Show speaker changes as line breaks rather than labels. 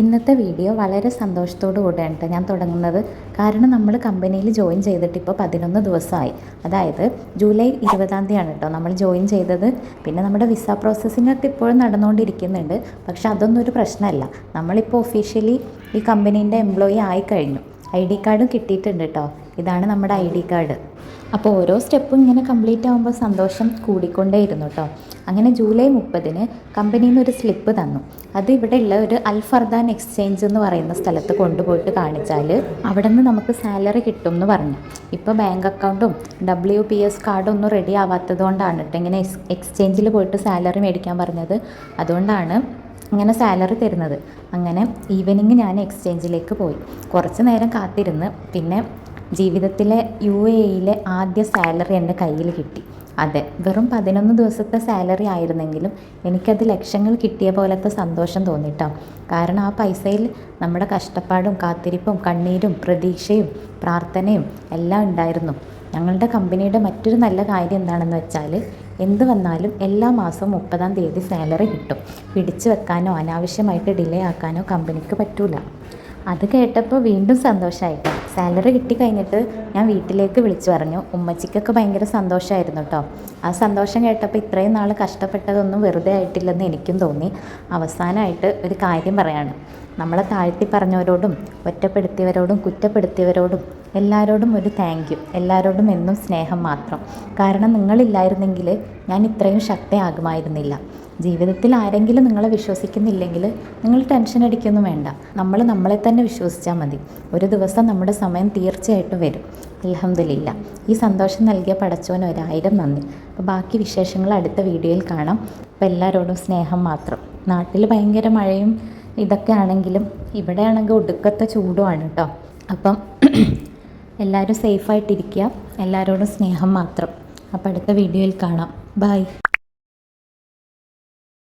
ഇന്നത്തെ വീഡിയോ വളരെ സന്തോഷത്തോടു കൂടെയാണ് ഞാൻ തുടങ്ങുന്നത്. കാരണം നമ്മൾ കമ്പനിയിൽ ജോയിൻ ചെയ്തിട്ട് ഇപ്പോൾ 11 ദിവസമായി. അതായത് ജൂലൈ 20-ാം തീയതിയാണ് കേട്ടോ നമ്മൾ ജോയിൻ ചെയ്തത്. പിന്നെ നമ്മുടെ വിസ പ്രോസസ്സിംഗ് ഒക്കെ ഇപ്പോഴും നടന്നുകൊണ്ടിരിക്കുന്നുണ്ട്. പക്ഷെ അതൊന്നും ഒരു പ്രശ്നമല്ല. നമ്മളിപ്പോൾ ഒഫീഷ്യലി ഈ കമ്പനീൻ്റെ എംപ്ലോയി ആയിക്കഴിഞ്ഞു. ID കാർഡും കിട്ടിയിട്ടുണ്ട് കേട്ടോ. ഇതാണ് നമ്മുടെ ID കാർഡ്. അപ്പോൾ ഓരോ സ്റ്റെപ്പും ഇങ്ങനെ കംപ്ലീറ്റ് ആകുമ്പോൾ സന്തോഷം കൂടിക്കൊണ്ടേയിരുന്നു കേട്ടോ. അങ്ങനെ ജൂലൈ 30-ന് കമ്പനിയിൽ നിന്ന് ഒരു സ്ലിപ്പ് തന്നു. അത് ഇവിടെയുള്ള ഒരു അൽ ഫർദാൻ എക്സ്ചേഞ്ച് എന്ന് പറയുന്ന സ്ഥലത്ത് കൊണ്ടുപോയിട്ട് കാണിച്ചാൽ അവിടെ നിന്ന് നമുക്ക് സാലറി കിട്ടും എന്ന് പറഞ്ഞു. ഇപ്പോൾ ബാങ്ക് അക്കൗണ്ടും WPS കാർഡും ഒന്നും റെഡി ആവാത്തത് കൊണ്ടാണ് കേട്ടോ ഇങ്ങനെ എക്സ്ചേഞ്ചിൽ പോയിട്ട് സാലറി മേടിക്കാൻ പറഞ്ഞത്. അതുകൊണ്ടാണ് ഇങ്ങനെ സാലറി തരുന്നത്. അങ്ങനെ ഈവനിങ് ഞാൻ എക്സ്ചേഞ്ചിലേക്ക് പോയി. കുറച്ച് നേരം കാത്തിരുന്ന് പിന്നെ ജീവിതത്തിലെ UAEയിലെ ആദ്യ സാലറി എൻ്റെ കയ്യിൽ കിട്ടി. അതെ, വെറും 11 ദിവസത്തെ സാലറി ആയിരുന്നെങ്കിലും എനിക്കത് ലക്ഷങ്ങൾ കിട്ടിയ പോലത്തെ സന്തോഷം തോന്നിട്ടോ. കാരണം ആ പൈസയിൽ നമ്മുടെ കഷ്ടപ്പാടും കാത്തിരിപ്പും കണ്ണീരും പ്രതീക്ഷയും പ്രാർത്ഥനയും എല്ലാം ഉണ്ടായിരുന്നു. ഞങ്ങളുടെ കമ്പനിയുടെ മറ്റൊരു നല്ല കാര്യം എന്താണെന്ന് വെച്ചാൽ എന്ത് വന്നാലും എല്ലാ മാസവും 30-ാം തീയതി സാലറി കിട്ടും. പിടിച്ചു വെക്കാനോ അനാവശ്യമായിട്ട് ഡിലേ ആക്കാനോ കമ്പനിക്ക് പറ്റൂല. അത് കേട്ടപ്പോൾ വീണ്ടും സന്തോഷമായിട്ടോ. സാലറി കിട്ടിക്കഴിഞ്ഞിട്ട് ഞാൻ വീട്ടിലേക്ക് വിളിച്ചു പറഞ്ഞു. ഉമ്മച്ചിക്കൊക്കെ ഭയങ്കര സന്തോഷമായിരുന്നു കേട്ടോ. ആ സന്തോഷം കേട്ടപ്പോൾ ഇത്രയും നാൾ കഷ്ടപ്പെട്ടതൊന്നും വെറുതെ ആയിട്ടില്ലെന്ന് എനിക്കും തോന്നി. അവസാനമായിട്ട് ഒരു കാര്യം പറയാണ്. നമ്മളെ താഴ്ത്തി പറഞ്ഞവരോടും ഒറ്റപ്പെടുത്തിയവരോടും കുറ്റപ്പെടുത്തിയവരോടും എല്ലാവരോടും ഒരു താങ്ക് യു. എല്ലാവരോടും എന്നും സ്നേഹം മാത്രം. കാരണം നിങ്ങളില്ലായിരുന്നെങ്കിൽ ഞാൻ ഇത്രയും ശക്തയാകുമായിരുന്നില്ല. ജീവിതത്തിൽ ആരെങ്കിലും നിങ്ങളെ വിശ്വസിക്കുന്നില്ലെങ്കിൽ നിങ്ങൾ ടെൻഷൻ അടിക്കൊന്നും വേണ്ട. നമ്മൾ നമ്മളെ തന്നെ വിശ്വസിച്ചാൽ മതി. ഒരു ദിവസം നമ്മുടെ സമയം തീർച്ചയായിട്ടും വരും. അൽഹംദുലില്ലാ. ഈ സന്തോഷം നൽകിയ പടച്ചോന് 1000 നന്ദി. അപ്പോൾ ബാക്കി വിശേഷങ്ങൾ അടുത്ത വീഡിയോയിൽ കാണാം. അപ്പോൾ എല്ലാവരോടും സ്നേഹം മാത്രം. നാട്ടിൽ ഭയങ്കര മഴയും ഇതൊക്കെ ആണെങ്കിലും ഇവിടെയാണെങ്കിൽ ഒടുക്കത്തെ ചൂടുമാണ് കേട്ടോ. അപ്പം എല്ലാവരും സേഫായിട്ടിരിക്കുക. എല്ലാവരോടും സ്നേഹം മാത്രം. അപ്പോൾ അടുത്ത വീഡിയോയിൽ കാണാം. ബൈ.